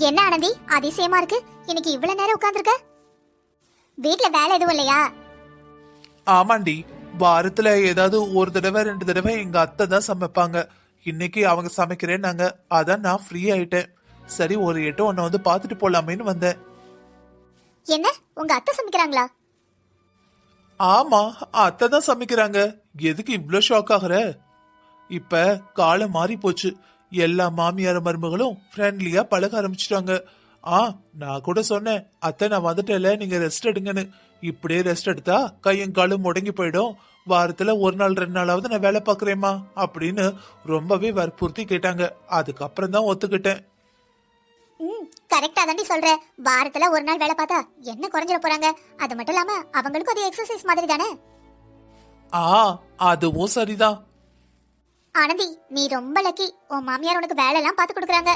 என்ன ஆனந்தி அதிசயமா இருக்கு, இன்னைக்கு இவ்வளவு நேரம் உட்கார்ந்துருக்க? வீட்ல வேலை எதுவும் இல்லையா? ஆமாண்டி, வாரத்துல ஏதாவது ஒரு தடவை 2 தடவை எங்க அத்தை தான் சமைப்பாங்க. இன்னைக்கு அவங்க சமைக்கிறேன்னாங்க, அதான் நான் ஃப்ரீ ஆயிட்டேன். சரி, ஒரு எட்டு உன்னை வந்து பாத்துட்டு போலாமேன்னு வந்தேன். என்ன, உங்க அத்தை சமைக்கிறாங்களா? ஆமா, அத்தை தான் சமைக்கிறாங்க. எதுக்கு இவ்ளோ ஷாக் ஆகுற? இப்ப காலம் மாறி போச்சு. எல்லா மாமியார் மருமகளும் ஃப்ரெண்ட்லியா பழக ஆரம்பிச்சிட்டாங்க. நான் கூட சொன்னேன், அத்தை நான் வந்துட்டேல, நீங்க ரெஸ்ட் எடுங்கன்னு. இப்படியே ரெஸ்ட் எடுத்தா கையும் காலும் முடங்கி போயிடும். வாரத்துல 1 நாள் 2 நாளாவது நான் வேலை பாக்குறேம்மா அப்படின்னு ரொம்பவே வற்புறுத்தி கேட்டாங்க. அதுக்கப்புறம் தான் ஒத்துக்கிட்டேன். கரெக்டா தாண்டி சொல்ற. வாரத்துல ஒரு நாள் வேலை பார்த்தா என்ன குறைஞ்சிட போறாங்க? அது மட்டும் இல்லாம அவங்களுக்கும் அது எக்ஸசைஸ் மாதிரி தானே. அதுவும் சரிதான். ஆனந்தி, நீ ரொம்ப லக்கி. உன் மாமியார் உனக்கு வேலை எல்லாம் பாத்து கொடுக்குறாங்க.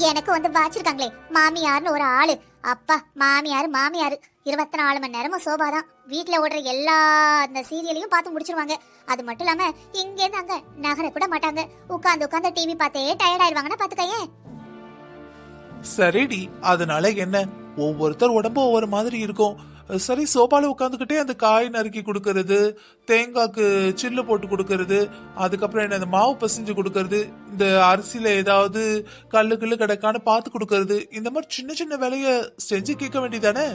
எனக்கு வந்து வாச்சிருக்காங்களே மாமியார்னு ஒரு ஆளு. அப்பா, மாமியார் 24 மணி நேரமும் சோபாதான். வீட்டுல ஓடுற எல்லா அந்த சீரியலையும் பார்த்து முடிச்சிருவாங்க. அது மட்டும் இல்லாம இங்க இருந்து அங்க நகர கூட மாட்டாங்க. உட்கார்ந்து டிவி பார்த்தே டயர்ட் ஆயிடுவாங்கன்னா பாத்துக்கையே. சரிடி, அதனால என்ன, ஒவ்வொருத்தர் உடம்பு ஒவ்வொரு மாதிரி இருக்கும். சரி, சோபால உட்காந்துக்கிட்டே அந்த காய் நறுக்கி கொடுக்கறது, தேங்காய்க்கு சில்லு போட்டு கொடுக்கறது, அதுக்கப்புறம் என்ன, இந்த மாவு பசிஞ்சு கொடுக்கறது, இந்த அரிசியில ஏதாவது கல்லு கிடக்கான்னு பார்த்து கொடுக்கறது, இந்த மாதிரி சின்ன சின்ன வேலைய செஞ்சு கேட்க வேண்டியதானே.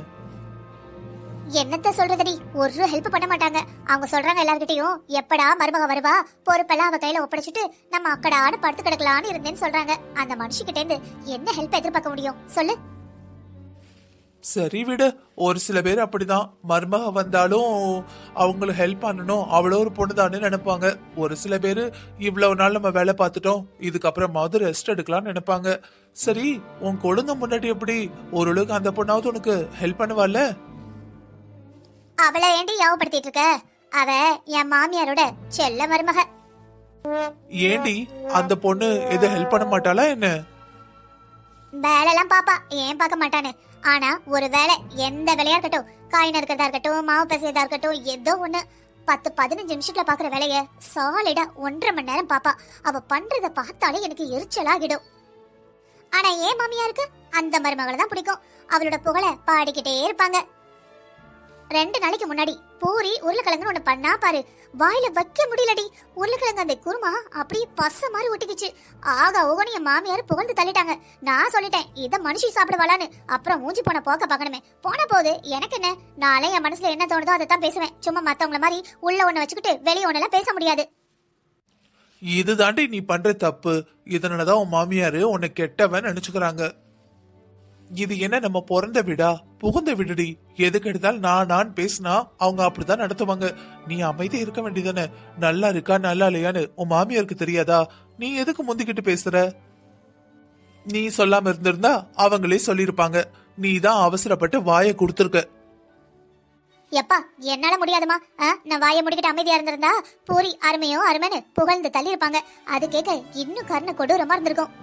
என்னத்த சொல்றதடி, ஒரு ஹெல்ப் பண்ண மாட்டாங்க. அவங்க சொல்றாங்க எல்லார்கிட்டயும், எப்படா மருமக வருவா, பொறுப்பெல்லாம் அவ கையில ஒப்படைச்சிட்டு நம்ம அக்கடான்னு படுத்து கிடக்கலான்னு இருந்தேன்னு சொல்றாங்க. அந்த மனுஷிக்கிட்ட இருந்து என்ன ஹெல்ப் எதிர்பார்க்க முடியும் சொல்லு? சரி விடு, ஒரு சில பேர் அப்படிதான். மருமக வந்தாலும் அவங்களுக்கு ஹெல்ப் பண்ணணும், அவ்வளோ ஒரு பொண்ணுதானே நினைப்பாங்க. ஒரு சில பேரு இவ்வளவு நாள் நம்ம வேலை பார்த்துட்டோம், இதுக்கப்புறமாவது ரெஸ்ட் எடுக்கலாம்னு நினைப்பாங்க. சரி, உன் கொழுந்த முன்னாடி எப்படி ஓரளவுக்கு அந்த பொண்ணாவது உனக்கு ஹெல்ப் பண்ணுவாள்ல? அவளை ஏண்டி ஞாபகப்படுத்திட்டு இருக்க? அவ என் மாமியாரோட செல்ல மருமக. ஏண்டி, அந்த பொண்ணு எது ஹெல்ப் பண்ண மாட்டாளா என்ன? வேலைலாம் பாப்பா, ஏன் பார்க்க மாட்டானு. ஆனா ஒரு வேலை, எந்த வேலையா இருக்கட்டும், காய் நறுக்கிறதா இருக்கட்டும், மாவு பசையதா இருக்கட்டும், ஏதோ ஒண்ணு 10-15 நிமிஷத்துல பாக்குற வேலைய சாலிடா 1.5 மணி நேரம் பாப்பா. அவ பண்றத பார்த்தாலே எனக்கு எரிச்சலாகிடும். ஆனா ஏன் மாமியாருக்கு அந்த மருமகளை தான் பிடிக்கும். அவளோட புகழை பாடிக்கிட்டே இருப்பாங்க. 2 நாளைக்கு முன்னாடி பூரி உருளைக்கிழங்குன்னு ஒண்ணு பண்ணா பாரு, வாயில வைக்க முடியலடி. உருளைக்கிழங்கு அந்த குருமா அப்படியே பச மாதிரி ஒட்டிக்கிச்சு. ஆகா ஓகோன்னு என் மாமியார் புகழ்ந்து தள்ளிட்டாங்க. நான் சொல்லிட்டேன், இத மனுஷி சாப்பிடுவாளான்னு. அப்புறம் மூஞ்சி போன போக்க பார்க்கணுமே. போன போது எனக்கு என்ன, நாளை என் மனசுல என்ன தோணுதோ அதை தான் பேசுவேன். சும்மா மத்தவங்கள மாதிரி உள்ள ஒண்ணு வச்சுக்கிட்டு வெளியே ஒண்ணெல்லாம் பேச முடியாது. இது தாண்டி நீ பண்ற தப்பு. இதனாலதான் உன் மாமியாரு உன்னை கெட்டவன் நினைச்சுக்கிறாங்க. இது என்ன நம்ம பிறந்த வீடா, புகுந்த வீடுடி. எதுக்கு எடுத்தாலும் நான் பேசினா அவங்க அப்படிதான் நடத்துவாங்க. நீ அமைதியா இருக்க வேண்டியதானே. நல்லா இருக்கா நல்லா இல்லையான்னு உன் மாமியாருக்கு தெரியாதா? நீ எதுக்கு முந்திக்கிட்டு பேசுற? நீ சொல்லாம இருந்திருந்தா அவங்களே சொல்லிருப்பாங்க. நீ தான் அவசரப்பட்டு வாயை கொடுத்துருக்க. எப்பா, என்னால முடியாதுமா. நான் வாயை முடிக்கிட்டு அமைதியா இருந்திருந்தா பூரி அருமையோ அருமைன்னு புகழ்ந்து தள்ளி இருப்பாங்க. அது கேட்க இன்னும் கருணை கொடூரமா இருந்திருக்கும்.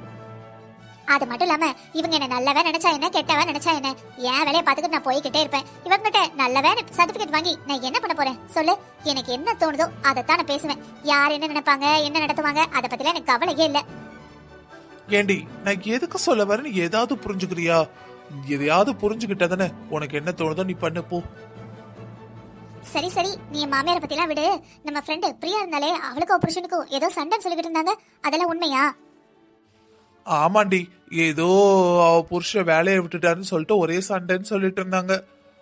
அது மட்டும் இல்லாம இவங்க என்ன நல்லவன் நினைச்சா என்ன, கெட்டவன் நினைச்சா என்ன, என் வேலையை பார்த்துக்கிட்டு நான் போய்கிட்டே இருப்பேன். இவங்கிட்ட நல்லவன் சர்டிபிகேட் வாங்கி நான் என்ன பண்ண போறேன் சொல்லு? எனக்கு என்ன தோணுதோ அதைத்தான் நான் பேசுவேன். யார் என்ன நினைப்பாங்க, என்ன நடத்துவாங்க, அதை பத்தில எனக்கு கவலையே இல்ல. ஏண்டி, நான் எதுக்கு சொல்ல வரேன்னு ஏதாவது புரிஞ்சுக்கிறியா? எதையாவது புரிஞ்சுக்கிட்டதானே உனக்கு என்ன தோணுதோ நீ பண்ணு போ. சரி சரி, நீ மாமியாரை பத்தி எல்லாம் விடு. நம்ம ஃப்ரெண்டு பிரியா இருந்தாலே, அவளுக்கும் புருஷனுக்கும் ஏதோ சண்டைன்னு சொல்லிக்கிட்டு இருந்தாங்க, அதெல்லாம் உண்மையா? ஆமாண்டி, ஏதோ அவ புருஷ வேலையை விட்டுட்டாருன்னு சொல்லிட்டு ஒரே சண்டைன்னு சொல்லிட்டு இருந்தாங்க.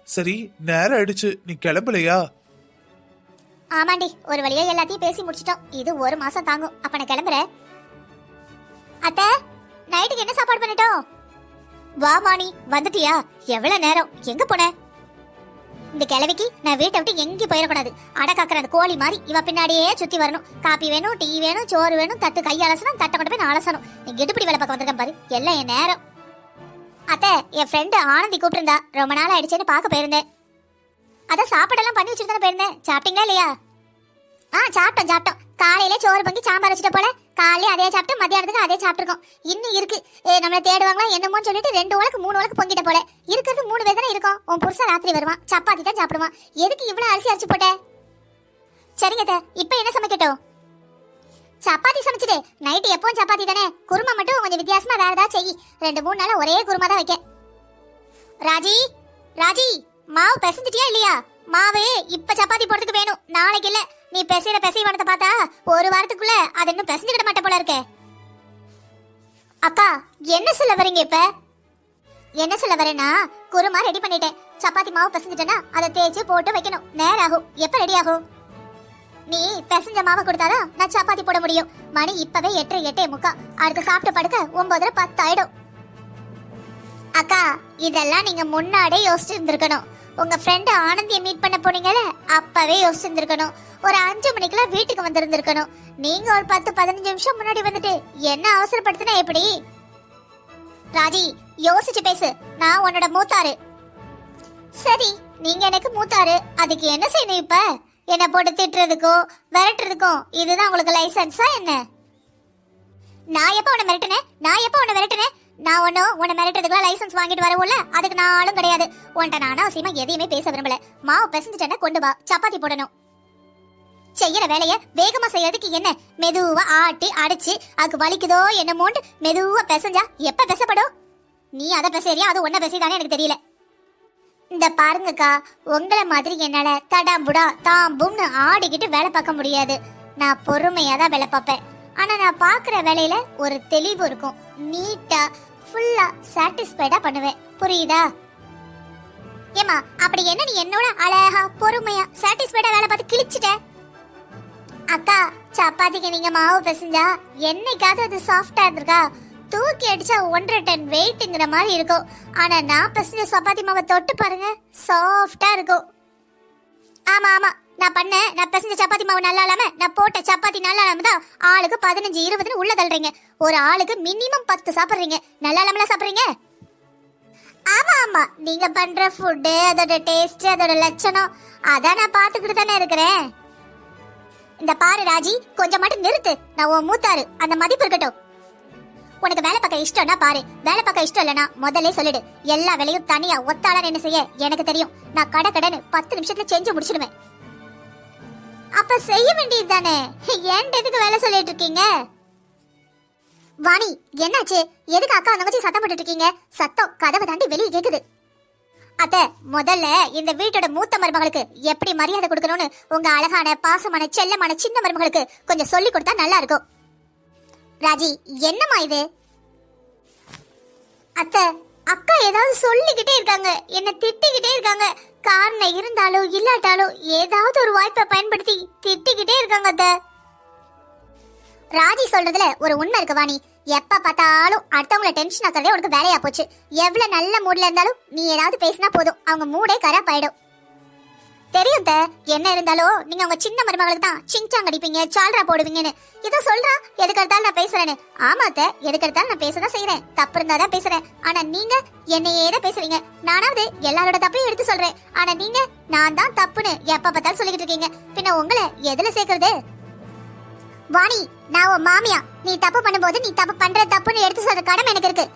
சரி, நேரம் ஆயிடுச்சு, நீ கிளம்பலையா? ஆமாண்டி, ஒரு வழியா எல்லாத்தையும் பேசி முடிச்சிட்டோம். இது 1 மாசம் தாங்கும். அப்ப நான் கிளம்புறேன். அத்தை, நைட்டுக்கு என்ன சாப்பாடு பண்ணிட்டோம்? வா மாணி, வந்துட்டியா? எவ்வளவு நேரம், எங்க போன? இந்த கிழவிக்கு நான் வீட்டை விட்டு எங்கேயும் போயிடக்கூடாது. அடக்காக்குற அந்த கோழி மாதிரி இவ பின்னாடியே சுத்தி வரணும். காப்பி வேணும், டீ வேணும், சோறு வேணும், தட்டு கை அலசணும், தட்டை கொண்டு போய் நான் அலசணும். நீ எடுப்படி வேலை பார்க்க வந்திருக்கேன் பாரு, எல்லாம் என் நேரம். அத்தை, என் ஃப்ரெண்டு ஆனந்தி கூப்பிட்டுருந்தா, ரொம்ப நாள் ஆயிடுச்சேன்னு பார்க்க போயிருந்தேன். அதான் சாப்பாடெல்லாம் பண்ணி வச்சுட்டு தானே போயிருந்தேன். சாப்பிட்டீங்களா இல்லையா? சாப்பிட்டோம். காலையில சோறு பொங்கி சாம்பார் வச்சுட்ட போல. காலையில அதே சாப்பிட்டு மத்தியானத்துக்கு அதே சாப்பிட்டுருக்கோம். இன்னும் இருக்கு. நம்மள தேடுவாங்களா என்னமோன்னு சொல்லிட்டு 2 உலக்கு 3 உலக்கு பொங்கிட்ட போல. இருக்கிறது 3 பேர் தானே இருக்கோம். உன் புருஷன் ராத்திரி வருவான், சப்பாத்தி தான் சாப்பிடுவான். எதுக்கு இவ்வளவு அரிசி அரைச்சு போட்ட? சரிங்க, இப்ப என்ன சமைக்கட்டும்? சப்பாத்தி சமைச்சிடு. நைட்டு எப்பவும் சப்பாத்தி தானே, குருமா மட்டும் கொஞ்சம் வித்தியாசமா வேற ஏதாவது செய். 2-3 நாளா ஒரே குருமா தான் வைக்க. ராஜி, ராஜி, மாவு பிசைஞ்சிட்டியா இல்லையா? மாவு இப்ப சப்பாத்தி போடுறதுக்கு வேணும், நாளைக்கு இல்ல. நீ பிசைற பிசைவனத்தை பார்த்தா ஒரு வாரத்துக்குள்ள அது இன்னும் பிசைஞ்சுக்கிட மாட்ட போல இருக்கே. அக்கா, என்ன சொல்ல வரீங்க இப்ப? என்ன சொல்ல வரேன்னா, குருமா ரெடி பண்ணிட்டேன். சப்பாத்தி மாவு பிசைஞ்சிட்டேன்னா அதை தேய்ச்சி போட்டு வைக்கணும், நேரம் ஆகும். எப்ப ரெடி ஆகும்? நீ பிசைஞ்ச மாவை கொடுத்தாதான் நான் சப்பாத்தி போட முடியும். மணி இப்பவே 8:30 அடுத்து சாப்பிட்டு படுக்க 9:10 ஆயிடும். அக்கா, இதெல்லாம் நீங்க முன்னாடியே யோசிச்சு இருந்திருக்கணும். உங்க ஃப்ரெண்ட் ஆனந்தியை மீட் பண்ண போனீங்கல்ல, அப்பவே யோசிச்சு இருந்திருக்கணும். ஒரு 5 மணிக்கெல்லாம் வீட்டுக்கு வந்திருந்திருக்கணும். நீங்க ஒரு 10-15 நிமிஷம் முன்னாடி வந்துட்டு என்ன அவசரப்படுத்தினா எப்படி? ராஜி, யோசிச்சு பேசு. நான் உன்னோட மூத்தாரு. சரி, நீங்க எனக்கு மூத்தாரு, அதுக்கு என்ன செய்யணும் இப்ப? என்ன போட்டு திட்டுறதுக்கும் விரட்டுறதுக்கும் இதுதான் உங்களுக்கு லைசன்ஸா என்ன? நான் எப்ப உன்னை மிரட்டுனேன்? நான் உன்னை மிரட்டுறதுக்குலாம் லைசன்ஸ் வாங்கிட்டு வரவும்ல, அதுக்கு நான் ஆளும் கிடையாது. உன்ட்ட நான் அனாவசியமா எதையுமே பேச விரும்பல. மாவு பிசைஞ்சிட்டேன்னா கொண்டு வா, சப்பாத்தி போடணும். செய்யற வேலைய வேகமா செய்யறதுக்கு என்ன? மெதுவா ஆட்டி அடிச்சு அதுக்கு வலிக்குதோ என்னமோண்டு மெதுவா பிசைஞ்சா எப்ப பிசப்படும்? நீ அதை பிசைறியா, அது ஒன்ன பிசைதானே எனக்கு தெரியல. இந்த பாருங்கக்கா, உங்களை மாதிரி என்னால தடாம்புடா தாம்பும்னு ஆடிக்கிட்டு வேலை பார்க்க முடியாது. நான் பொறுமையா தான் வேலை பார்ப்பேன். ஆனா நான் பாக்குற வேலையில ஒரு தெளிவு இருக்கும். நீட்டா ஃபுல்லா சாட்டிஸ்ஃபைடா பண்ணுவேன், புரியுதா? ஏமா, அப்படி என்ன நீ என்னோட அழகா பொறுமையா சாட்டிஸ்ஃபைடா வேலை பார்த்து கிழிச்சிட்ட? அக்கா, சப்பாத்திக்கு நீங்க மாவு பிசைஞ்சா என்னைக்காவது அது சாஃப்டா இருந்திருக்கா? தூக்கி அடிச்சா 1.5 டன் வெயிட்ங்கிற மாதிரி இருக்கும். ஆனா நான் பிசைஞ்ச சப்பாத்தி மாவை தொட்டு பாருங்க, சாஃப்டா இருக்கும். ஆமா ஆமா, நான் பிசைஞ்ச சப்பாத்தி மாவு நல்லா இல்லாம, நான் போட்ட சப்பாத்தி நல்லா இல்லாம தான் ஆளுக்கு 15-20 உள்ள தள்ளுறீங்க. ஒரு ஆளுக்கு மினிமம் 10 சாப்பிடுறீங்க. நல்லா இல்லாமல சாப்பிடுறீங்க. ஆமா ஆமா, நீங்க பண்ற ஃபுட்டு, அதோட டேஸ்ட், அதோட லட்சணம் அதான் நான் பாத்துக்கிட்டு தானே இருக்கிறேன். இந்த பாரு ராஜி, கொஞ்சம் மட்டும் நிறுத்து. நான் உன் மூத்தாரு, அந்த மதிப்பு இருக்கட்டும். உனக்கு வேலை பார்க்க இஷ்டம்னா பாரு, வேலை பார்க்க இஷ்டம் இல்லைன்னா முதல்ல சொல்லிடு. எல்லா வேலையும் தனியா ஒத்தாளா என்ன செய்ய எனக்கு தெரியும். நான் கடன்னு 10 நிமிஷத்துல செஞ்சு முடிச்சிடுவேன். அப்ப செய்ய வேண்டியது தானே, ஏன் எதுக்கு வேலை சொல்லிட்டு இருக்கீங்க? வாணி, என்னாச்சு? எதுக்கு அக்கா தங்கச்சி சத்தம் போட்டுட்டு இருக்கீங்க? சத்தம் கதவை தாண்டி வெளியே கேக்குது. அத்த, முதல்ல இந்த வீட்டோட மூத்த மருமகளுக்கு எப்படி மரியாதை கொடுக்கணும்னு உங்க அழகான பாசமான செல்லமான சின்ன மருமகளுக்கு கொஞ்சம் சொல்லி கொடுத்தா நல்லா இருக்கும். ராஜி, என்னம்மா இது? அத்த, அக்கா ஏதாவது சொல்லிக்கிட்டே இருக்காங்க, என்ன திட்டிக்கிட்டே இருக்காங்க. காரணம் இருந்தாலும் இல்லாட்டாலும் ஏதாவது ஒரு வாய்ப்பை பயன்படுத்தி திட்டிக்கிட்டே இருக்காங்க அத்த. ராஜி சொல்றதுல ஒரு உண்மை இருக்கு வாணி. எப்ப பார்த்தாலும் அடுத்தவங்கள டென்ஷன் ஆக்குறதே உனக்கு வேலையா போச்சு. எவ்வளவு நல்ல மூட்ல இருந்தாலும் நீ ஏதாவது பேசினா போதும், அவங்க மூடே கராப் ஆயிடும். தெரியும் த, என்ன இருந்தாலும் நீங்க உங்க சின்ன மருமகளுக்கு தான் சிங்சாங் அடிப்பீங்க, சால்ரா போடுவீங்கன்னு. இதோ சொல்றா, எதுக்கு எடுத்தாலும் நான் பேசுறேன்னு. ஆமா த, எதுக்கு எடுத்தாலும் நான் பேசதான் செய்யறேன், தப்பு இருந்தாதான் பேசுறேன். ஆனா நீங்க என்னையே தான் பேசுறீங்க. நானாவது எல்லாரோட தப்பையும் எடுத்து சொல்றேன். ஆனா நீங்க நான் தான் தப்புன்னு எப்ப பார்த்தாலும் சொல்லிக்கிட்டு இருக்கீங்க. பின்ன உங்களை எதுல சேர்க்கறது? வாணி, நான் உன் மாமியா. நீ தப்பு பண்ணும்போது நீ தப்பு பண்ற தப்புன்னு எடுத்து சொல்ற கடமை எனக்கு இருக்கு.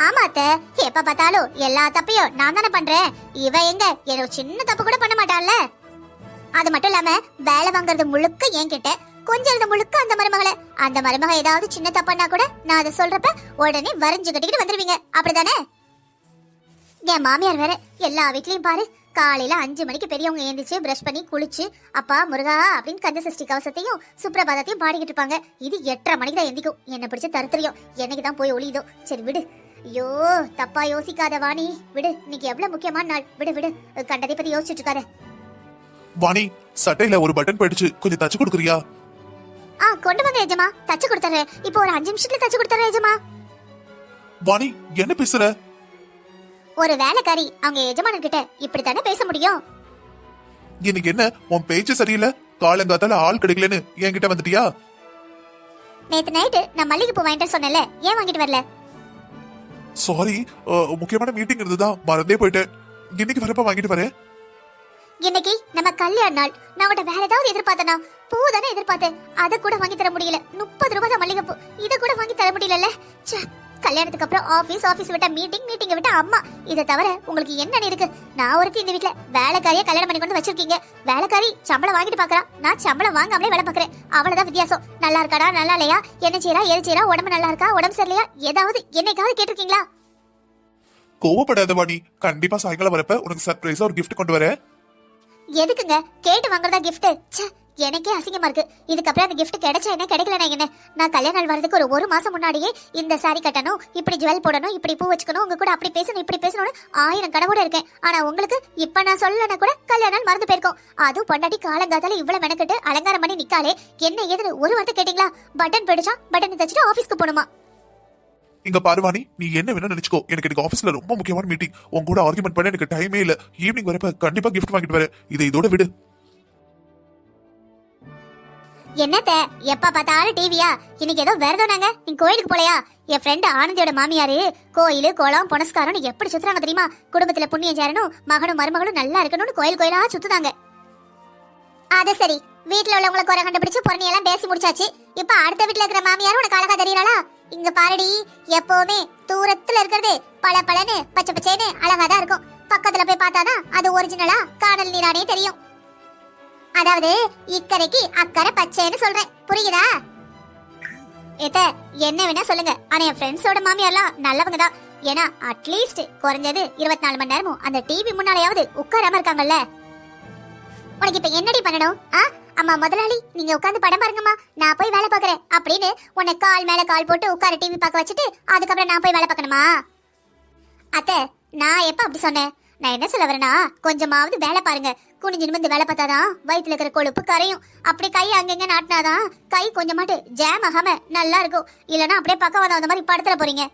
ஆமா அத்த, எப்ப பார்த்தாலும் எல்லா தப்பையும் நான் தானே பண்றேன். இவ எங்க ஏதோ சின்ன தப்பு கூட பண்ண மாட்டாள்ல. அது மட்டும் இல்லாம வேலை வாங்குறது முழுக்க என்கிட்ட, கொஞ்சம் முழுக்க அந்த மருமகளை. அந்த மருமக ஏதாவது சின்ன தப்புன்னா கூட நான் அதை சொல்றப்ப உடனே வரைஞ்சு கட்டிக்கிட்டு வந்துருவீங்க, அப்படிதானே? என் மாமியார் வேற எல்லா வீட்லயும் பாரு, காலையில 5 மணிக்கு பெரியவங்க எழுந்திரிச்சு பிரஷ் பண்ணி குளிச்சு அப்பா முருகா அப்படின்னு கந்த சஷ்டி கவசத்தையும் சுப்ரபாதத்தையும் பாடிக்கிட்டு இருப்பாங்க. இது 8:30 மணிக்கு தான் எந்திக்கும். என்ன பிடிச்ச தருத்திரியும் என்னைக்கு தான் போய் ஒளியுதோ. சரி விடு. ஐயோ, தப்பா யோசிக்காத வாணி, விடு. இன்னைக்கு எவ்வளவு முக்கியமான நாள். விடு விடு, கண்டதை பத்தி யோசிச்சுட்டு இருக்காத. வாணி, சட்டையில ஒரு பட்டன் போயிடுச்சு, கொஞ்சம் தச்சு கொடுக்குறியா? கொண்டு வாங்க எஜமா, தச்சு கொடுத்துறேன். இப்போ ஒரு 5 நிமிஷத்துல தச்சு கொடுத்துறேன் எஜமா. வாணி, என்ன பேசுற? ஒரு வேலைக்காரி அவங்க எஜமான கிட்ட இப்படித்தானே பேச முடியும்? இன்னைக்கு என்ன உன் பேச்சு சரியில்லை? காலங்காத்தால ஆள் கிடைக்கலன்னு என்கிட்ட வந்துட்டியா? நேத்து நைட்டு நான் மல்லிகைப்பூ வாங்கிட்டு சொன்னேன்ல, ஏன் வாங்கிட்டு வரல? சாரி, முக்கியமான மீட்டிங் இருந்ததா மறந்தே போயிட்டேன். இன்னைக்கு வரப்ப வாங்கிட்டு வரேன். இன்னைக்கு நம்ம கல்யாண நாள். நான் உங்கள்கிட்ட வேற ஏதாவது எதிர்பார்த்தனா? பூ தானே எதிர்பார்த்தேன், அதை கூட வாங்கி தர முடியல. 30 ரூபாய் தான் மல்லிகைப்பூ, இதை கூட வாங்கி தர முடியல. கல்யாணத்துக்கு அப்புறம் ஆபீஸ் விட்டா மீட்டிங் விட்டா அம்மா. இதை தவிர உங்களுக்கு என்ன இருக்கு? நான் ஒருத்தி இந்த வீட்ல வேலைக்காரியா கல்யாணம் பண்ணி கொண்டு வச்சிருக்கீங்க. வேலைக்காரி சம்பளம் வாங்கிட்டு பாக்குறா, நான் சம்பளம் வாங்காமலே வேலை பாக்குறேன். அவ்வளவுதான் வித்தியாசம். நல்லா இருக்காடா நல்லா இல்லையா, என்ன செய்யறா ஏது செய்யறா, உடம்பு நல்லா இருக்கா உடம்பு சரியில்லையா, ஏதாவது என்னைக்காவது கேட்டிருக்கீங்களா? கோவப்படாத வாணி, கண்டிப்பா சாயங்காலம் வரப்ப உனக்கு சர்ப்ரைஸா ஒரு gift கொண்டு வரேன். எதுக்குங்க கேட்டு வாங்குறதா கிஃப்ட்? எனக்கே அசிங்கமா இருக்கு. இதுக்கப்புறம் அந்த கிஃப்ட் கிடைச்சா என்ன கிடைக்கலனா என்ன? நான் கல்யாண நாள் வரதுக்கு ஒரு மாசம் முன்னாடியே இந்த சாரி கட்டணும், இப்படி ஜுவல் போடணும், இப்படி பூ வச்சுக்கணும், உங்க கூட அப்படி பேசணும் இப்படி பேசணும்னு 1000 கனவோட இருக்கேன். ஆனா உங்களுக்கு இப்ப நான் சொல்லலனா கூட கல்யாண நாள் மறந்து போயிருக்கும். அதுவும் பொண்டாட்டி காலங்காத்தால இவ்வளவு மெனக்கட்டு அலங்காரம் பண்ணி நிக்காலே, என்ன ஏதுன்னு ஒரு வார்த்தை கேட்டீங்களா? பட்டன் பிடிச்சா பட்டன் தச்சிட்டு ஆபீஸ்க்கு போணுமா? இங்க பாருவாணி, நீ என்ன வேணும் நினைச்சுக்கோ. எனக்கு ஆபீஸ்ல ரொம்ப முக்கியமான மீட்டிங். உன் கூட ஆர்குமெண்ட் பண்ண எனக்கு டைமே இல்ல. ஈவினிங் வரப்ப கண்டிப்பா gift வாங்கிட்டு வரேன். இதோட விடு. என்னத்த எப்ப பார்த்தாலும் டிவியா? இன்னைக்கு ஏதோ விரதம்னாங்க, நீங்க கோயிலுக்கு போலையா? என் ஃப்ரெண்ட் ஆனந்தியோட மாமியாரு கோயிலு கோலம் புனஸ்காரம்னு எப்படி சுத்துறாங்க தெரியுமா? குடும்பத்துல புண்ணியம் சேரணும், மகனும் மருமகளும் நல்லா இருக்கணும்னு கோயிலா சுத்துதாங்க. அது சரி, வீட்டுல உள்ளவங்களை குறை கண்டுபிடிச்சு பொறுமையெல்லாம் எல்லாம் பேசி முடிச்சாச்சு. இப்ப அடுத்த வீட்டுல இருக்கிற மாமியாரும் உனக்கு அழகா தெரியறாளா? இங்க பாருடி, எப்பவுமே தூரத்துல இருக்கிறது பல பலன்னு பச்சை பச்சைன்னு அழகாதான் இருக்கும். பக்கத்துல போய் பார்த்தாதான் அது ஒரிஜினலா காணல் நீரானே தெரியும். அதாவது இக்கரைக்கு அக்கறை பச்சைன்னு சொல்றேன், புரியுதா? ஏத்த என்ன வேணா சொல்லுங்க, ஆனா என் ஃப்ரெண்ட்ஸோட மாமியார்லாம் நல்லவங்க தான். ஏன்னா அட்லீஸ்ட் குறைஞ்சது 24 மணி நேரமும் அந்த டிவி முன்னாலேயாவது உட்காராம இருக்காங்கல்ல. உனக்கு இப்ப என்னடி பண்ணணும்? அம்மா முதலாளி நீங்க உட்கார்ந்து படம் பாருங்கம்மா, நான் போய் வேலை பாக்குறேன் அப்படின்னு உன்னை கால் மேல கால் போட்டு உட்கார டிவி பார்க்க வச்சுட்டு அதுக்கப்புறம் நான் போய் வேலை பார்க்கணுமா? அத்தை நான் எப்ப அப்படி சொன்னேன்? நான் என்ன சொல்ல வரேன்னா, கொஞ்சமாவது வேலை பாருங்க. குனிஞ்சு நிமிந்து வேலை பார்த்தாதான் வயிற்றுல இருக்கிற கொழுப்பு கரையும். அப்படி கை அங்கங்க நாட்டினாதான் கை கொஞ்சமாட்டு ஜாம் ஆகாம நல்லா இருக்கும். இல்லைன்னா அப்படியே பக்கம் அந்த மாதிரி படுத்துற போறீங்க.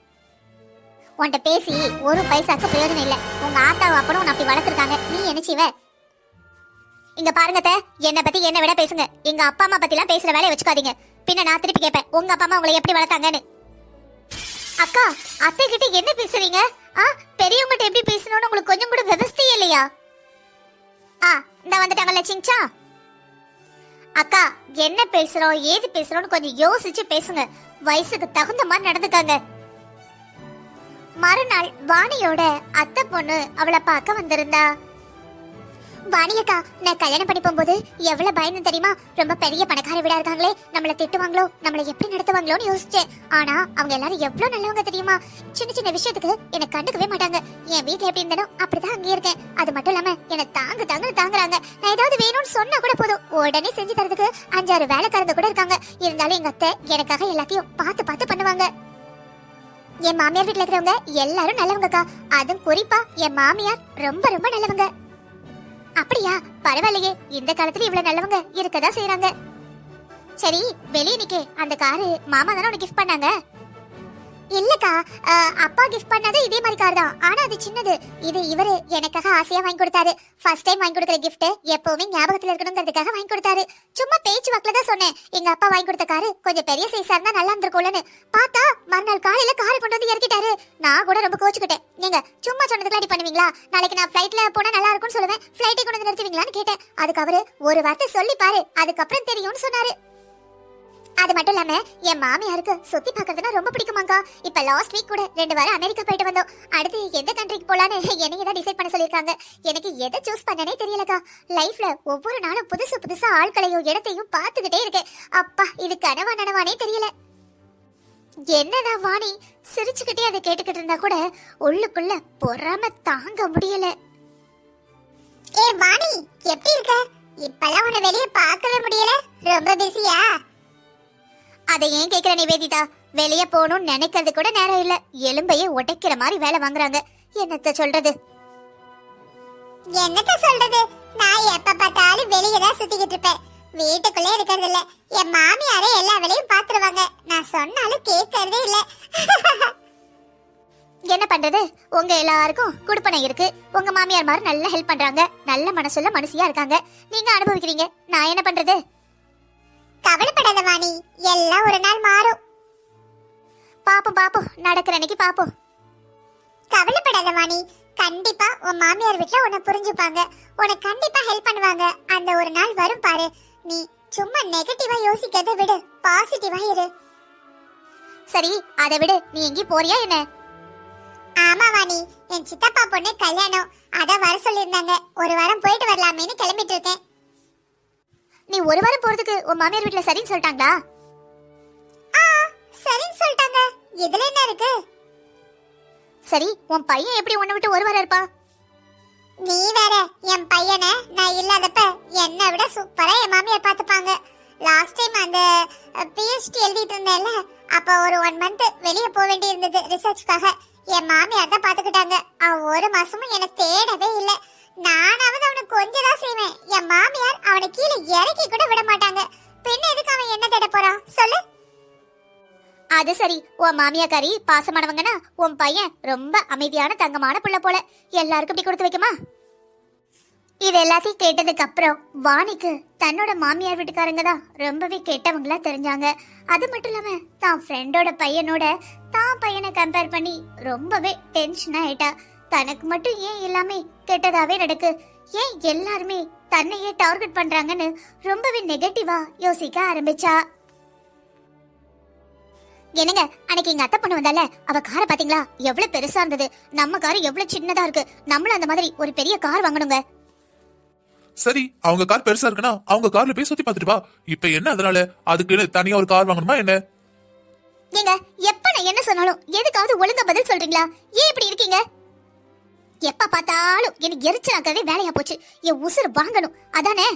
உன்கிட்ட பேசி ஒரு பைசாக்கு பிரயோஜனம் இல்ல. உங்க ஆத்தாவும் அப்பனும் உன்னை அப்படி வளர்த்துருக்காங்க, நீ என்ன செய்வ? இங்க பாருங்க, என்ன பத்தி என்ன விட பேசுங்க. எங்க அப்பா அம்மா பத்தி எல்லாம் பேசுற வேலையை வச்சுக்காதீங்க. பின்ன நான் திருப்பி கேட்பேன், உங்க அப்பா அம்மா உங்களை எப்படி வளர்த்தாங்கன்னு. அக்கா அத்தை கிட்ட என்ன பேசுறீங்க? பெரியவங்கிட்ட எப்படி பேசணும்னு உங்களுக்கு கொஞ்சம் கூட விவசாயே இல்லையா? இந்த வந்துட்டாங்கல்ல சிங்சா. அக்கா என்ன பேசுறோம் ஏது பேசுறோம்னு கொஞ்சம் யோசிச்சு பேசுங்க. வயசுக்கு தகுந்த மாதிரி நடந்துக்காங்க. மறுநாள் வாணியோட அத்தை பொண்ணு அவளை பார்க்க வந்திருந்தா. வாணியக்கா, நான் கல்யாணம் பண்ணி போகும்போது எவ்வளவு பயந்து தெரியுமா? ரொம்ப பெரிய பணக்கார வீடா இருக்காங்களே, நம்மள திட்டுவாங்களோ, நம்மள எப்படி நடத்துவாங்களோன்னு யோசிச்சேன். ஆனா அவங்க எல்லாரும் எவ்வளவு நல்லவங்க தெரியுமா? சின்ன சின்ன விஷயத்துக்கு என்ன கண்டுக்கவே மாட்டாங்க. என் வீட்டுல எப்படி இருந்தனோ அப்படிதான் அங்கே இருக்கேன். அது மட்டும் இல்லாம என்ன தாங்குறாங்க. நான் ஏதாவது வேணும்னு சொன்னா கூட போதும், உடனே செஞ்சு தரதுக்கு 5-6 வேலைக்காரங்க கூட இருக்காங்க. இருந்தாலும் எங்க அத்தை எனக்காக எல்லாத்தையும் பார்த்து பண்ணுவாங்க. என் மாமியார் வீட்டுல இருக்கிறவங்க எல்லாரும் நல்லவங்கக்கா. அதுவும் குறிப்பா என் மாமியார் ரொம்ப ரொம்ப நல்லவங்க. அப்படியா? பரவாயில்லையே, இந்த காலத்துல இவ்வளவு நல்லவங்க இருக்கதான் செய்யறாங்க. சரி, வெளியே நிக்கே அந்த காரு மாமா தானே உனக்கு கிஃப்ட் பண்ணாங்க? இல்லக்கா, அப்பா கிஃப்ட் பண்ணது இதே மாதிரி கார் தான். ஆனா அது சின்னது. இது இவரு எனக்காக ஆசையா வாங்கி கொடுத்தாரு. ஃபர்ஸ்ட் டைம் வாங்கி கொடுக்குற கிஃப்ட் எப்பவுமே ஞாபகத்துல இருக்கணுங்கிறதுக்காக வாங்கி கொடுத்தாரு. சும்மா பேச்சு வாக்குல தான் சொன்னேன். எங்க அப்பா வாங்கி கொடுத்த காரு கொஞ்சம் பெரிய சைஸா இருந்தா நல்லா இருந்திருக்கும்லன்னு. பார்த்தா மறுநாள் காலையில காரை கொண்டு வந்து இறக்கிட்டாரு. நான் கூட ரொம்ப கோச்சுக்கிட்டேன். நீங்க சும்மா சொன்னதுக்கு அடி பண்ணுவீங்களா? நாளைக்கு நான் ஃபிளைட்ல போனா நல்லா இருக்கும்னு சொல்லுவேன், ஃபிளைட்டை கொண்டு வந்து நிறுத்துவீங்களான்னு கேட்டேன். அதுக்கு அவரு ஒரு வார்த்தை சொல்லி பாரு, அதுக்கப்புறம் தெரியும்னு சொன்னாரு. அது மட்டும் இல்லாம என் மாமியாருக்கு சுத்தி பாக்குறதுனா ரொம்ப பிடிக்குமாக்கா. இப்ப லாஸ்ட் வீக் கூட 2 வாரம் அமெரிக்கா போயிட்டு வந்தோம். அடுத்து எந்த கண்ட்ரிக்கு போலான்னு என்னைய தான் டிசைட் பண்ண சொல்லிருக்காங்க. எனக்கு எதை சூஸ் பண்ணனே தெரியலக்கா. லைஃப்ல ஒவ்வொரு நாளும் புதுசா ஆட்களையும் இடத்தையும் பார்த்துக்கிட்டே இருக்கேன். அப்பா இது கனவா நனவானே தெரியல. என்னதான் வாணி சிரிச்சுக்கிட்டே அதை கேட்டுக்கிட்டு இருந்தா கூட உள்ளுக்குள்ள பொறாம தாங்க முடியல. ஏ வாணி, எப்படி இருக்க? இப்பெல்லாம் உன்னை வெளியே பார்க்கவே முடியல, ரொம்ப பிஸியா? அதை ஏன் கேக்குற நிவேதிதா? வெளியே போகணும்னு நினைக்கிறது கூட நேரம் இல்ல. எலும்பையே உடைக்கிற மாதிரி வேலை வாங்குறாங்க. என்னத்த சொல்றது? நான் எப்ப பார்த்தாலும் வெளியே தான் சுத்திக்கிட்டு இருப்பேன், வீட்டுக்குள்ளே இருக்கிறது இல்ல. என் மாமியாரே எல்லா வேலையும் பாத்துருவாங்க, நான் சொன்னாலும் கேட்கறதே இல்ல. என்ன பண்றது? உங்க எல்லாருக்கும் குடுப்பனை இருக்கு. உங்க மாமியார் மாதிரி நல்ல ஹெல்ப் பண்றாங்க, நல்ல மனசுள்ள மனுஷியா இருக்காங்க. நீங்க அனுபவிக்கிறீங்க, நான் என்ன பண்றது? கவலைப்படாத வாணி, எல்லாம் ஒரு நாள் மாறும். பாப்போம், நடக்கிற அன்னைக்கு பாப்போம். கவலைப்படாத வாணி, கண்டிப்பா உன் மாமியார் வீட்ல உன்னை புரிஞ்சுப்பாங்க, உனக்கு கண்டிப்பா ஹெல்ப் பண்ணுவாங்க. அந்த ஒரு நாள் வரும் பாரு. நீ சும்மா நெகட்டிவா யோசிக்கிறத விடு, பாசிட்டிவா இரு. சரி அதை விடு, நீ எங்கேயும் போறியா என்ன? ஆமா வாணி, என் சித்தப்பா பொண்ணு கல்யாணம், அதான் வர சொல்லியிருந்தாங்க. ஒரு வாரம் போயிட்டு வரலாமேன்னு கிளம்பிட்டு இருக்கேன். நீ ஒரு வாரம் போறதுக்கு உன் மாமியார் வீட்டுல சரின்னு சொல்லிட்டாங்களா? சரின்னு சொல்லிட்டாங்க. இதுல என்ன இருக்கு? சரி, உன் பையன் எப்படி உன்னை விட்டு ஒரு வாரம் இருப்பான்? நீ வேற, என் பையனை நான் இல்லாதப்ப என்னை விட சூப்பரா என் மாமியார் பாத்துப்பாங்க. லாஸ்ட் டைம் அந்த பிஹெச்டி எழுதிட்டு இருந்தேன்ல, அப்ப ஒரு 1 மந்த் வெளியே போக வேண்டி இருந்தது ரிசர்ச்காக. என் மாமியார் தான் பாத்துக்கிட்டாங்க. அவன் ஒரு மாசமும் என்னை தேடவே இல்லை. நானாவது அவனுக்கு கொஞ்சம் தான் செய்வேன். என் மாமியார் அவனை கீழே இறக்கி கூட விட மாட்டாங்க. பின்ன எதுக்கு அவன் என்ன தேட போறான் சொல்லு? அது சரி, உன் மாமியாக்காரி பாசமானவங்கன்னா உன் பையன் ரொம்ப அமைதியான தங்கமான புள்ள போல. எல்லாருக்கும் இப்படி கொடுத்து வைக்குமா? இது எல்லாத்தையும் கேட்டதுக்கு அப்புறம் வாணிக்கு தன்னோட மாமியார் வீட்டுக்காரங்க தான் ரொம்பவே கெட்டவங்களா தெரிஞ்சாங்க. அது மட்டும் இல்லாம தான் ஃப்ரெண்டோட பையனோட தான் பையனை கம்பேர் பண்ணி ரொம்பவே டென்ஷன் ஆயிட்டா. தனக்கு மட்டும் ஏன் எல்லாமே கெட்டதாவே நடக்கு, ஏன் எல்லாருமே தன்னையே டார்கெட் பண்றாங்கன்னு ரொம்பவே நெகட்டிவா யோசிக்க ஆரம்பிச்சா. என்னங்க, அன்னைக்கு எங்க அத்தை பொண்ணு வந்தால, அவ காரை பாத்தீங்களா? எவ்வளவு பெருசா இருந்தது. நம்ம கார் எவ்வளவு சின்னதா இருக்கு. நம்மளும் அந்த மாதிரி ஒரு பெரிய கார் வாங்கணுங்க. சரி, அவங்க கார் பெருசா இருக்குன்னா அவங்க கார்ல போய் சுத்தி பார்த்துட்டு வா. இப்ப என்ன அதனால? அதுக்கு தனியா ஒரு கார் வாங்கணுமா என்ன? ஏங்க, எப்ப நான் என்ன சொன்னாலும் எதுக்காவது ஒழுங்கா பதில் சொல்றீங்களா? ஏன் இப்படி இருக்கீங்க? எப்ப பார்த்தாலும் எனக்கு எரிச்சலாக்கவே வேலையா போச்சு. என் உசுறு வாங்கணும் அதானே?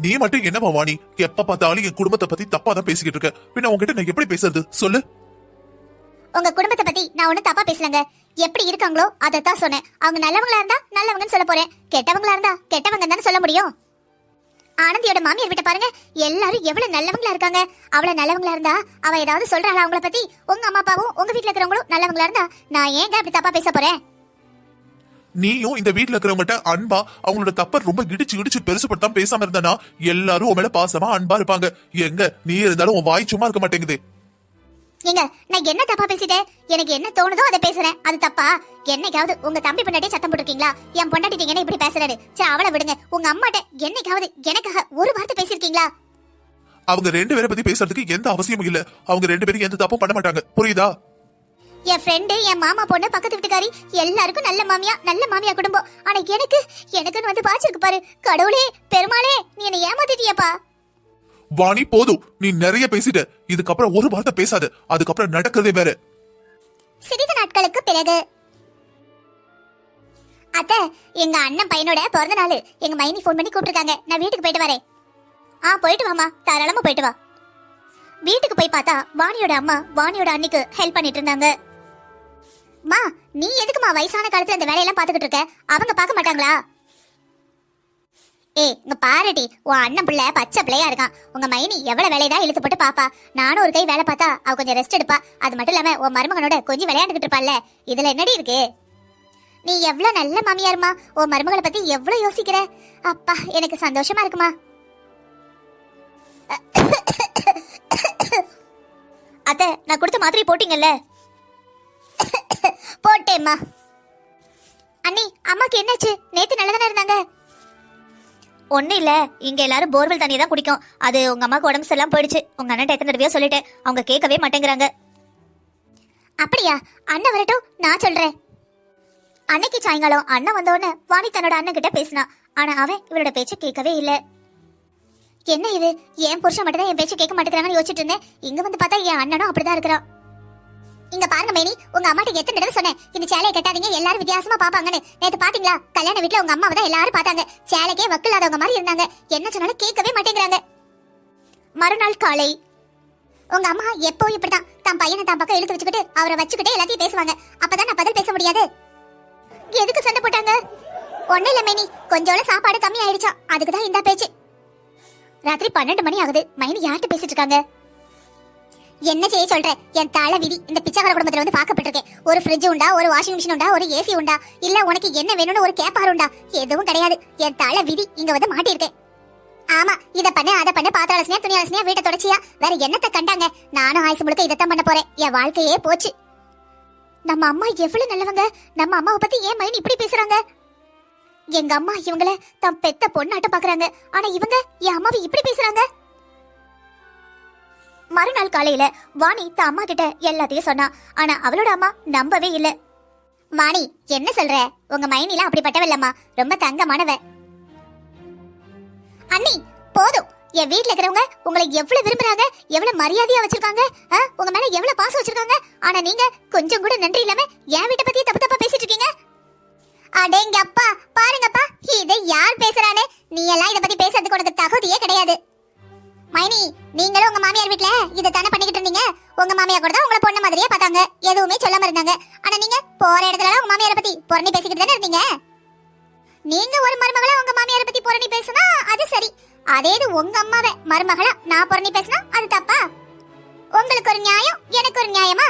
நீ மட்டும் என்னவா வாணி, எப்ப பார்த்தாலும் என் குடும்பத்தை பத்தி தப்பா தான் பேசிக்கிட்டு இருக்க. பின்ன உங்ககிட்ட நான் எப்படி பேசுறது சொல்லு? உங்க குடும்பத்தை பத்தி நான் ஒண்ணு தப்பா பேசலங்க. எப்படி இருக்காங்களோ அதைத்தான் சொன்னேன். அவங்க நல்லவங்களா இருந்தா நல்லவங்கன்னு சொல்ல போறேன், கெட்டவங்களா இருந்தா கெட்டவங்க தானே சொல்ல முடியும். ஆனந்தியோட மாமியார் வீட்டை பாருங்க, எல்லாரும் எவ்வளவு நல்லவங்களா இருக்காங்க. அவள நல்லவங்களா இருந்தா அவ ஏதாவது சொல்றாளா அவங்கள பத்தி? உங்க அம்மா அப்பாவும் உங்க வீட்டுல இருக்கிறவங்களும் நல்லவங்களா இருந்தா நான் ஏங்க அப்படி தப்பா பேச போறேன்? நீயும் இந்த வீட்டுல இருக்கிறவங்ககிட்ட அன்பா அவங்களோட தப்ப ரொம்ப இடிச்சு பெருசுப்படுத்தாம பேசாம இருந்தானா எல்லாரும் உன் மேல பாசமா அன்பா இருப்பாங்க. எங்க நீ இருந்தாலும் உன் வாய் சும்மா இருக்க மாட்டேங்குது. ஏங்க, நான் என்ன தப்பா பேசிட்டேன்? எனக்கு என்ன தோணுதோ அதை பேசுறேன். அது தப்பா? என்னைக்காவது உங்க தம்பி பொண்டாட்டியே சத்தம் போட்டிருக்கீங்களா? என் பொண்டாட்டி என்ன இப்படி பேசுறாரு, சரி அவளை விடுங்க. உங்க அம்மாட்ட என்னைக்காவது எனக்காக ஒரு வார்த்தை பேசிருக்கீங்களா? அவங்க 2 பேரை பத்தி பேசுறதுக்கு எந்த அவசியமும் இல்ல. அவங்க 2 பேரும் எந்த தப்பும் பண்ண மாட்டாங்க, புரியுதா? என் ஃப்ரெண்டு, என் மாமா பொண்ணு, பக்கத்து வீட்டுக்காரி எல்லாருக்கும் நல்ல மாமியா, நல்ல மாமியா குடும்பம். ஆனா எனக்குன்னு வந்து பாச்சிருக்கு பாரு. கடவுளே, பெருமாளே, நீ என்ன ஏமாத்திட்டியப்பா. வாணி போதும், நீ நிறைய பேசிட்ட. இதுக்கப்புறம் ஒரு வார்த்தை பேசாத. அதுக்கப்புறம் நடக்கிறதே வேற. சிறிது நாட்களுக்கு பிறகு அத்தை, எங்க அண்ணன் பையனோட பிறந்த நாள். எங்க மைனி போன் பண்ணி கூப்பிட்டுருக்காங்க. நான் வீட்டுக்கு போயிட்டு வரேன். போயிட்டு வாமா, தாராளமா போயிட்டு வா. வீட்டுக்கு போய் பார்த்தா வாணியோட அம்மா வாணியோட அண்ணிக்கு ஹெல்ப் பண்ணிட்டு இருந்தாங்க. மா, நீ எதுக்குமா வயசான காலத்துல இந்த வேலையெல்லாம் பாத்துக்கிட்டு இருக்க? அவங்க பார்க்க மாட்டாங்களா? இங்க பாருடி, உன் அண்ணன் பிள்ளை பச்சை பிள்ளையா இருக்கான். உங்க மைனி எவ்வளவு வேலையதான் இழுத்து போட்டு பாப்பா. நானும் ஒரு கை வேலை பார்த்தா அவ கொஞ்சம் ரெஸ்ட் எடுப்பா. அது மட்டும் இல்லாம உன் மருமகனோட கொஞ்சம் விளையாண்டுகிட்டு இருப்பாள்ல. இதுல என்னடி இருக்கு? நீ எவ்வளவு நல்ல மாமியாருமா. உன் மருமகளை பத்தி எவ்வளவு யோசிக்கிற. அப்பா, எனக்கு சந்தோஷமா இருக்குமா. அத்தை, நான் கொடுத்த மாத்திரை போட்டீங்கல்ல? போட்டேம்மா. அண்ணி, அம்மாக்கு என்னாச்சு? நேத்து நல்லதானே இருந்தாங்க. ஒன்னும் இல்ல, இங்க எல்லாரும் போர்வெல் தண்ணியை தான் குடிக்கும். அது உங்க அம்மாக்கு உடம்பு சரியில்லாம போயிடுச்சு. உங்க அண்ணன் எத்தனை தடவையோ சொல்லிட்டேன், அவங்க கேட்கவே மாட்டேங்கிறாங்க. அப்படியா? அண்ணன் வரட்டும், நான் சொல்றேன். அன்னைக்கு சாயங்காலம் அண்ணன் வந்தோடனே வாணி தன்னோட அண்ணன் கிட்ட பேசினா. ஆனா அவன் இவரோட பேச்ச கேட்கவே இல்ல. என்ன இது, என் புருஷன் மட்டும் தான் என் பேச்ச கேட்க மாட்டேங்கிறாங்கன்னு யோசிச்சுட்டு இருந்தேன். இங்க வந்து பார்த்தா என் அண்ணனும் அப்படிதான் இருக்கிறான். இங்க பாருங்க மேனி, உங்க அம்மாட்ட எத்தனை தடவை சொன்னேன் இந்த சேலையை கட்டாதீங்க, எல்லாரும் வித்தியாசமா பாப்பாங்கன்னு. நேத்து பாத்தீங்களா? கல்யாண வீட்டுல உங்க அம்மாவை தான் எல்லாரும் பார்த்தாங்க. சேலைக்கே வக்கில்லாதவங்க மாதிரி இருந்தாங்க. என்ன சொன்னாலும் கேட்கவே மாட்டேங்கிறாங்க. மறுநாள் காலை உங்க அம்மா எப்பவும் இப்படிதான் தன் பையனை தான் பக்கம் இழுத்து வச்சுக்கிட்டு அவரை வச்சுக்கிட்டே எல்லாத்தையும் பேசுவாங்க. அப்பதான் நான் பதில் பேச முடியாது. எதுக்கு சண்டை போட்டாங்க? ஒண்ணு இல்ல மேனி, கொஞ்சோட சாப்பாடு கம்மி ஆயிடுச்சா, அதுக்குதான் இந்த பேச்சு. ராத்திரி 12 மணி ஆகுது. மைனி யார்கிட்ட பேசிட்டு இருக்காங்க? என்ன செய்ய சொல்ற? என் தலை விதி. இந்த பிச்சைக்கார குடும்பத்துல வந்து பாக்கப்பட்டிருக்கேன். ஒரு ஃப்ரிட்ஜ் உண்டா, ஒரு வாஷிங் மிஷின் உண்டா, ஒரு ஏசி உண்டா, இல்ல உனக்கு என்ன வேணும்னு ஒரு கேப்பார் உண்டா? எதுவும் கிடையாது. என் தலை விதி இங்க வந்து மாட்டிருக்கேன். ஆமா, இத பண்ணு அதை பண்ணு, பாத்திரம் அலசினியா, துணி அலசினியா, வீட்டை தொடச்சியா, வேற என்னத்தை கண்டாங்க? நானும் ஆயுசு முழுக்க இதைத்தான் பண்ண போறேன். என் வாழ்க்கையே போச்சு. நம்ம அம்மா எவ்வளவு நல்லவங்க. நம்ம அம்மாவை பத்தி ஏன் மைனி இப்படி பேசுறாங்க? எங்க அம்மா இவங்கள தம் பெத்த பொண்ணாட்டம் பாக்குறாங்க. ஆனா இவங்க என் அம்மாவை இப்படி பேசுறாங்க. மறுநாள் காலையில வாணி தான் அம்மா கிட்ட எல்லாத்தையும் சொன்னா. ஆனா அவளோட அம்மா நம்பவே இல்ல. வாணி, என்ன சொல்ற? உங்க மைனிலாம் அப்படிப்பட்டவல்லம்மா, ரொம்ப தங்கமானவ. அண்ணி போதும். என் வீட்ல இருக்கிறவங்க உங்களை எவ்வளவு விரும்புறாங்க, எவ்வளவு மரியாதையா வச்சிருக்காங்க, உங்க மேல எவ்வளவு பாசம் வச்சிருக்காங்க. ஆனா நீங்க கொஞ்சம் கூட நன்றி இல்லாம என் வீட்டை பத்தி தப்பு தப்பா பேசிட்டு இருக்கீங்க. அடேங்க அப்பா, பாருங்கப்பா, இதை யார் பேசுறானே. நீ எல்லாம் இத பத்தி பேசுறதுக்கு உனக்கு தகுதியே கிடையாது. மைனி, நீங்களும் உங்க மாமியார் வீட்ல இதை தானே பண்ணிக்கிட்டு இருந்தீங்க. உங்க மாமியார் கூட தான் உங்களை பொண்ணு மாதிரியே பார்த்தாங்க, எதுவுமே சொல்லாம இருந்தாங்க. ஆனா நீங்க போற இடத்துல உங்க மாமியாரை பத்தி புரணி பேசிக்கிட்டு தானே இருந்தீங்க. நீங்க ஒரு மருமகளா உங்க மாமியாரை பத்தி புரணி பேசினா அது சரி. அதே இது உங்க அம்மாவை மருமகளா நான் புரணி பேசினா அது தப்பா? உங்களுக்கு ஒரு நியாயம், எனக்கு ஒரு நியாயமா?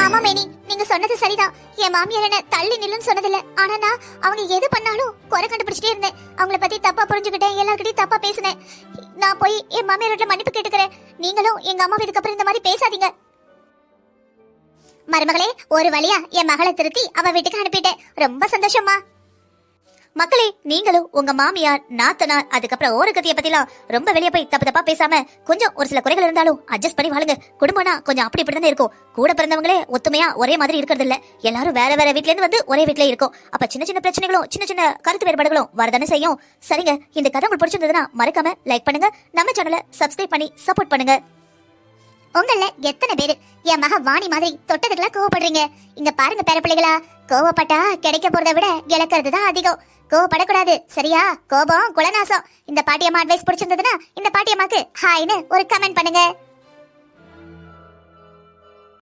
ஆமா மேனி, நீங்க சொன்னது சரிதான். என் மாமியார் என்ன தள்ளி நில்லுன்னு சொன்னதில்ல. ஆனா நான் அவங்க எது பண்ணாலும் குறை கண்டுபிடிச்சிட்டே இருந்தேன். அவங்கள பத்தி தப்பா புரிஞ்சுக்கிட்டேன், எல்லார்கிட்டயும் தப்பா பேசினேன். நான் போய் என் மாமியார்கிட்ட மன்னிப்பு கேட்டுக்கிறேன். நீங்களும் எங்க அம்மா இதுக்கப்புறம் இந்த மாதிரி பேசாதீங்க. மருமகளே, ஒரு வழியா என் மகளை திருத்தி அவ வீட்டுக்கு அனுப்பிட்டேன். ரொம்ப சந்தோஷமா. மக்களே, நீங்களும் உங்க மாமியார், நாத்தனார், அதுக்கப்புறம் ஓரகத்திய பத்திலாம் ரொம்ப வெளியே போய் தப்பு தப்பா பேசாம கொஞ்சம் ஒரு சில குறைகள் இருந்தாலும் அட்ஜஸ்ட் பண்ணி வாழுங்க. குடும்பம்னா கொஞ்சம் அப்படி இப்படிதான் இருக்கும். கூட பிறந்தவங்களே ஒத்துமையா ஒரே மாதிரி இருக்கிறது இல்ல. எல்லாரும் வேற வேற வீட்ல இருந்து வந்து ஒரே வீட்ல இருக்கும். அப்ப சின்ன சின்ன பிரச்சனைகளும் சின்ன சின்ன கருத்து வேறுபாடுகளும் வரதானே செய்யும். சரிங்க, இந்த கதை உங்களுக்கு பிடிச்சிருந்ததுன்னா மறக்காம லைக் பண்ணுங்க, நம்ம சேனலை சப்ஸ்கிரைப் பண்ணி சப்போர்ட் பண்ணுங்க. உங்கள எத்தனை பேரு என் மக வாணி மாதிரி தொட்டதுக்கெல்லாம் கோவப்படுறீங்க? இங்க பாருங்க பேர பிள்ளைகளா, கோவப்பட்டா கிடைக்க போறதை விட இழக்கிறது தான் அதிகம். கோவப்படக்கூடாது, சரியா? கோபம் குலநாசம். இந்த பாட்டியம்மா அட்வைஸ் பிடிச்சிருந்ததுன்னா இந்த பாட்டியம்மாக்கு ஹாய்னு ஒரு கமெண்ட் பண்ணுங்க.